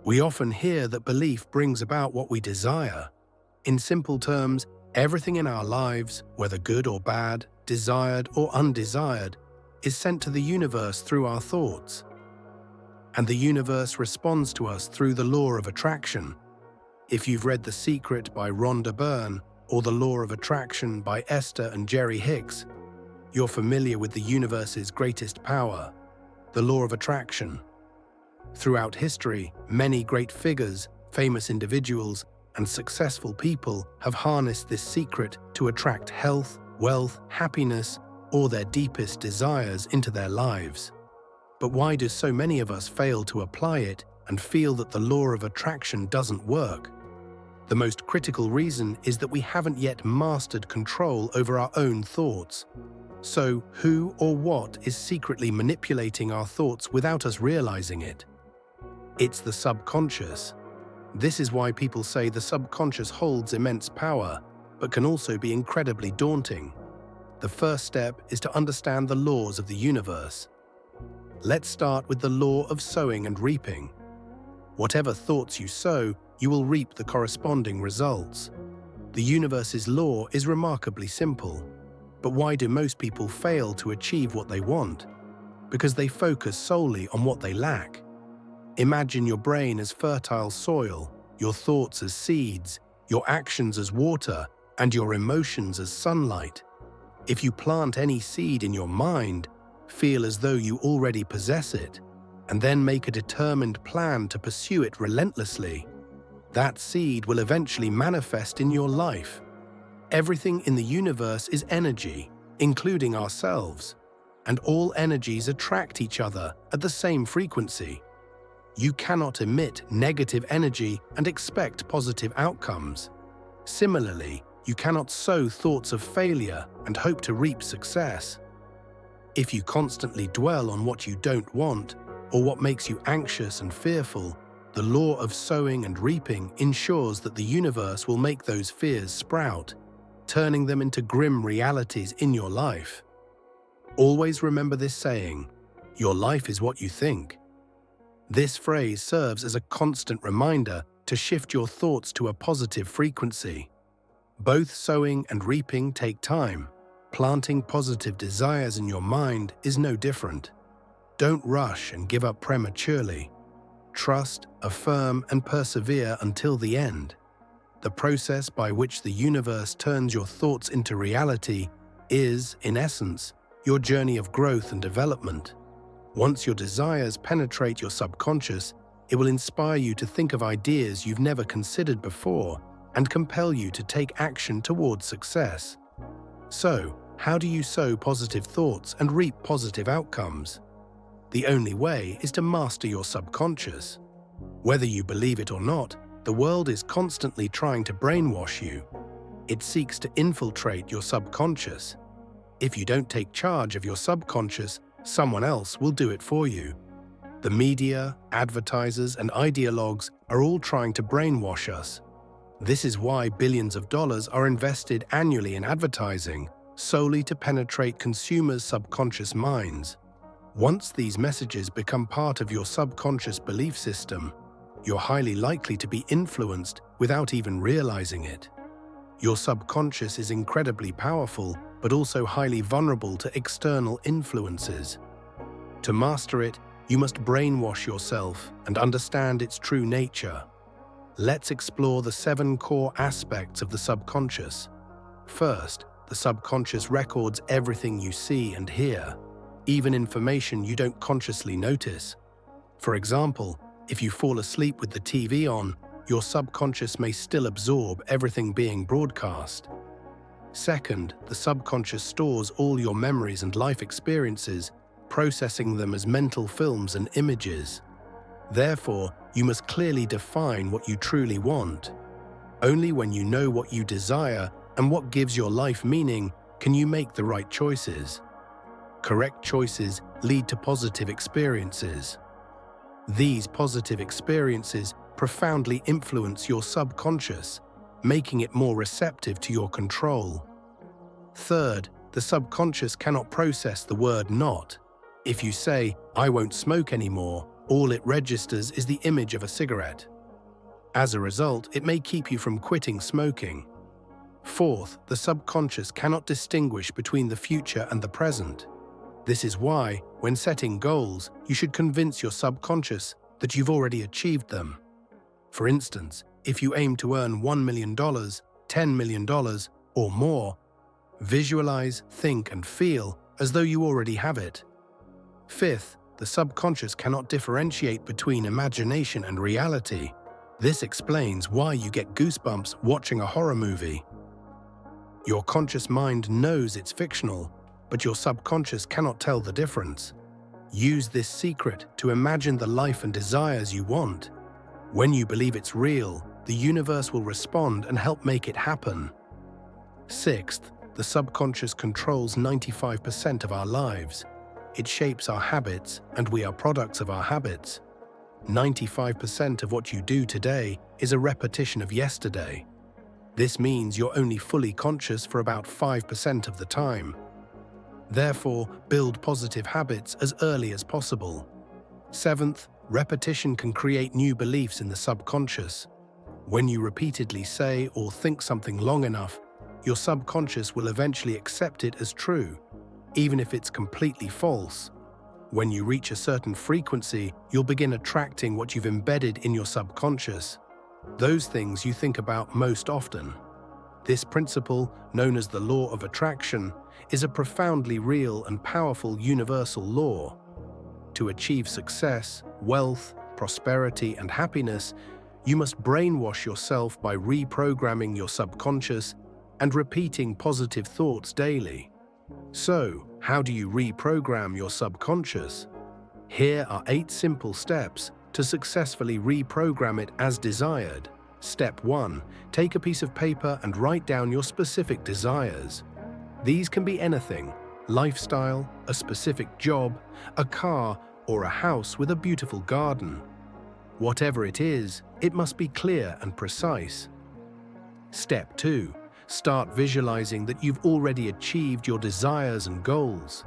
We often hear that belief brings about what we desire. In simple terms, everything in our lives, whether good or bad, desired or undesired, is sent to the universe through our thoughts. And the universe responds to us through the law of attraction. If you've read The Secret by Rhonda Byrne or The Law of Attraction by Esther and Jerry Hicks, you're familiar with the universe's greatest power, the law of attraction. Throughout history, many great figures, famous individuals, and successful people have harnessed this secret to attract health, wealth, happiness, or their deepest desires into their lives. But why do so many of us fail to apply it and feel that the law of attraction doesn't work? The most critical reason is that we haven't yet mastered control over our own thoughts. So, who or what is secretly manipulating our thoughts without us realizing it? It's the subconscious. This is why people say the subconscious holds immense power, but can also be incredibly daunting. The first step is to understand the laws of the universe. Let's start with the law of sowing and reaping. Whatever thoughts you sow, you will reap the corresponding results. The universe's law is remarkably simple. But why do most people fail to achieve what they want? Because they focus solely on what they lack. Imagine your brain as fertile soil, your thoughts as seeds, your actions as water, and your emotions as sunlight. If you plant any seed in your mind, feel as though you already possess it, and then make a determined plan to pursue it relentlessly, that seed will eventually manifest in your life. Everything in the universe is energy, including ourselves, and all energies attract each other at the same frequency. You cannot emit negative energy and expect positive outcomes. Similarly, you cannot sow thoughts of failure and hope to reap success. If you constantly dwell on what you don't want, or what makes you anxious and fearful, the law of sowing and reaping ensures that the universe will make those fears sprout, turning them into grim realities in your life. Always remember this saying, "Your life is what you think." This phrase serves as a constant reminder to shift your thoughts to a positive frequency. Both sowing and reaping take time. Planting positive desires in your mind is no different. Don't rush and give up prematurely. Trust, affirm, and persevere until the end. The process by which the universe turns your thoughts into reality is, in essence, your journey of growth and development. Once your desires penetrate your subconscious, it will inspire you to think of ideas you've never considered before and compel you to take action towards success. So, how do you sow positive thoughts and reap positive outcomes? The only way is to master your subconscious. Whether you believe it or not, the world is constantly trying to brainwash you. It seeks to infiltrate your subconscious. If you don't take charge of your subconscious, someone else will do it for you. The media, advertisers, and ideologues are all trying to brainwash us. This is why billions of dollars are invested annually in advertising, solely to penetrate consumers' subconscious minds. Once these messages become part of your subconscious belief system, you're highly likely to be influenced without even realizing it. Your subconscious is incredibly powerful, but also highly vulnerable to external influences. To master it, you must brainwash yourself and understand its true nature. Let's explore the 7 core aspects of the subconscious. First, the subconscious records everything you see and hear, even information you don't consciously notice. For example, if you fall asleep with the TV on, your subconscious may still absorb everything being broadcast. Second, the subconscious stores all your memories and life experiences, processing them as mental films and images. Therefore, you must clearly define what you truly want. Only when you know what you desire and what gives your life meaning can you make the right choices. Correct choices lead to positive experiences. These positive experiences profoundly influence your subconscious, making it more receptive to your control. Third, the subconscious cannot process the word "not." If you say, "I won't smoke anymore," All it registers is the image of a cigarette. As a result, it may keep you from quitting smoking. Fourth, the subconscious cannot distinguish between the future and the present. This is why, when setting goals, you should convince your subconscious that you've already achieved them. For instance, if you aim to earn $1 million, $10 million, or more, visualize, think, and feel as though you already have it. Fifth, the subconscious cannot differentiate between imagination and reality. This explains why you get goosebumps watching a horror movie. Your conscious mind knows it's fictional, but your subconscious cannot tell the difference. Use this secret to imagine the life and desires you want. When you believe it's real, the universe will respond and help make it happen. Sixth, the subconscious controls 95% of our lives. It shapes our habits, and we are products of our habits. 95% of what you do today is a repetition of yesterday. This means you're only fully conscious for about 5% of the time. Therefore, build positive habits as early as possible. Seventh, repetition can create new beliefs in the subconscious. When you repeatedly say or think something long enough, your subconscious will eventually accept it as true, even if it's completely false. When you reach a certain frequency, you'll begin attracting what you've embedded in your subconscious, those things you think about most often. This principle, known as the law of attraction, is a profoundly real and powerful universal law. To achieve success, wealth, prosperity, and happiness, you must brainwash yourself by reprogramming your subconscious and repeating positive thoughts daily. So, how do you reprogram your subconscious? Here are 8 simple steps to successfully reprogram it as desired. Step 1. Take a piece of paper and write down your specific desires. These can be anything: lifestyle, a specific job, a car, or a house with a beautiful garden. Whatever it is, it must be clear and precise. Step 2. Start visualizing that you've already achieved your desires and goals.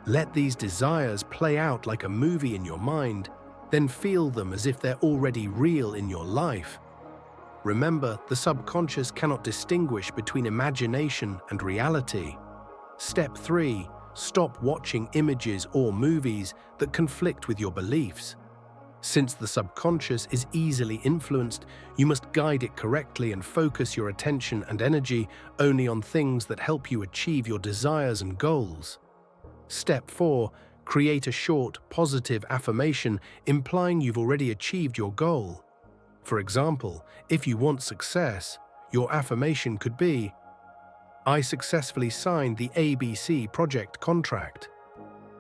Let these desires play out like a movie in your mind, then feel them as if they're already real in your life. Remember, the subconscious cannot distinguish between imagination and reality. Step 3. Stop watching images or movies that conflict with your beliefs. Since the subconscious is easily influenced, you must guide it correctly and focus your attention and energy only on things that help you achieve your desires and goals. Step 4. Create a short, positive affirmation implying you've already achieved your goal. For example, if you want success, your affirmation could be, "I successfully signed the ABC project contract."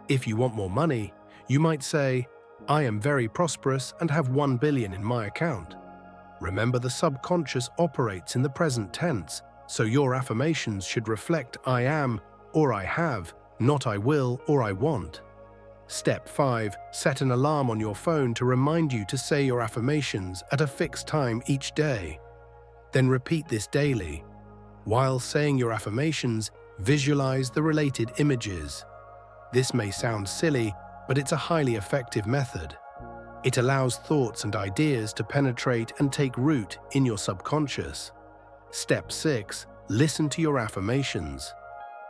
If you want more money, you might say, "I am very prosperous and have 1 billion in my account." Remember, the subconscious operates in the present tense, so your affirmations should reflect "I am" or "I have," not "I will" or "I want." Step 5. Set an alarm on your phone to remind you to say your affirmations at a fixed time each day. Then repeat this daily. While saying your affirmations, visualize the related images. This may sound silly, but it's a highly effective method. It allows thoughts and ideas to penetrate and take root in your subconscious. Step 6. Listen to your affirmations.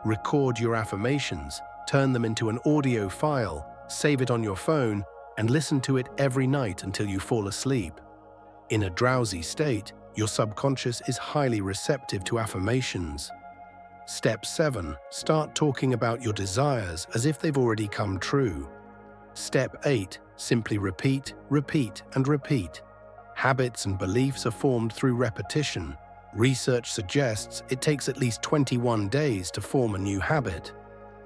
Record your affirmations, turn them into an audio file, save it on your phone, and listen to it every night until you fall asleep. In a drowsy state, your subconscious is highly receptive to affirmations. Step 7. Start talking about your desires as if they've already come true. Step 8. Simply repeat, repeat, and repeat. Habits and beliefs are formed through repetition. Research suggests it takes at least 21 days to form a new habit.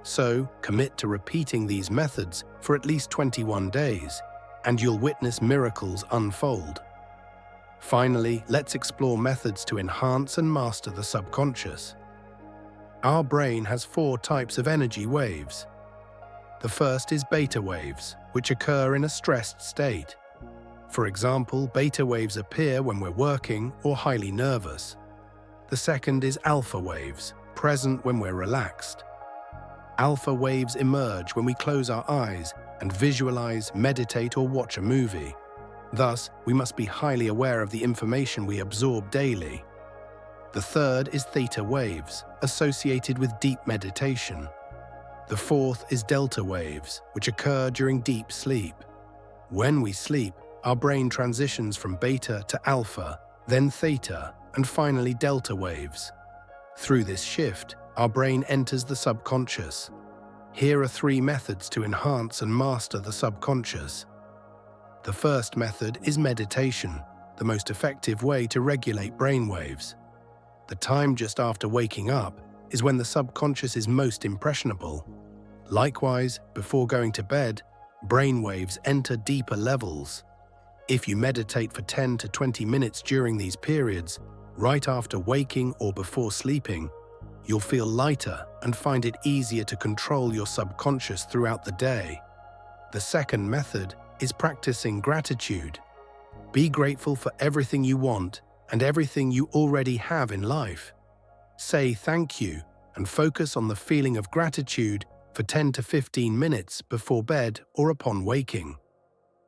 So, commit to repeating these methods for at least 21 days, and you'll witness miracles unfold. Finally, let's explore methods to enhance and master the subconscious. Our brain has 4 types of energy waves. The first is beta waves, which occur in a stressed state. For example, beta waves appear when we're working or highly nervous. The second is alpha waves, present when we're relaxed. Alpha waves emerge when we close our eyes and visualize, meditate, or watch a movie. Thus, we must be highly aware of the information we absorb daily. The third is theta waves, associated with deep meditation. The fourth is delta waves, which occur during deep sleep. When we sleep, our brain transitions from beta to alpha, then theta, and finally delta waves. Through this shift, our brain enters the subconscious. Here are 3 methods to enhance and master the subconscious. The first method is meditation, the most effective way to regulate brainwaves. The time just after waking up is when the subconscious is most impressionable. Likewise, before going to bed, brainwaves enter deeper levels. If you meditate for 10 to 20 minutes during these periods, right after waking or before sleeping, you'll feel lighter and find it easier to control your subconscious throughout the day. The second method is practicing gratitude. Be grateful for everything you want and everything you already have in life. Say thank you and focus on the feeling of gratitude for 10 to 15 minutes before bed or upon waking.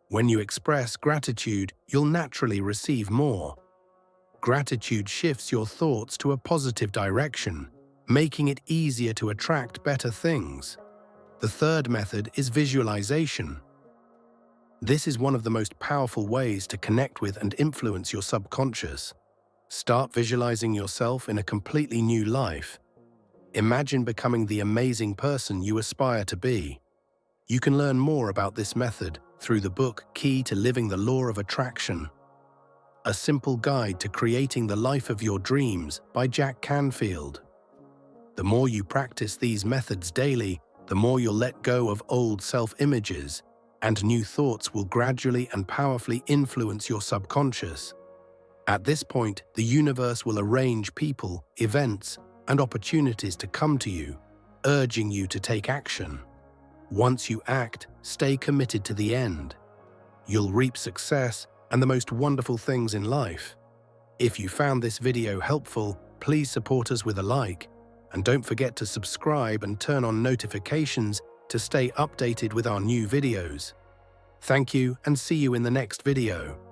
When you express gratitude, you'll naturally receive more. Gratitude shifts your thoughts to a positive direction, making it easier to attract better things. The third method is visualization. This is one of the most powerful ways to connect with and influence your subconscious. Start visualizing yourself in a completely new life. Imagine becoming the amazing person you aspire to be. You can learn more about this method through the book Key to Living the Law of Attraction, a simple guide to creating the life of your dreams by Jack Canfield. The more you practice these methods daily, the more you'll let go of old self-images, and new thoughts will gradually and powerfully influence your subconscious. At this point, the universe will arrange people, events, and opportunities to come to you, urging you to take action. Once you act, stay committed to the end. You'll reap success and the most wonderful things in life. If you found this video helpful, please support us with a like, and don't forget to subscribe and turn on notifications to stay updated with our new videos. Thank you and see you in the next video.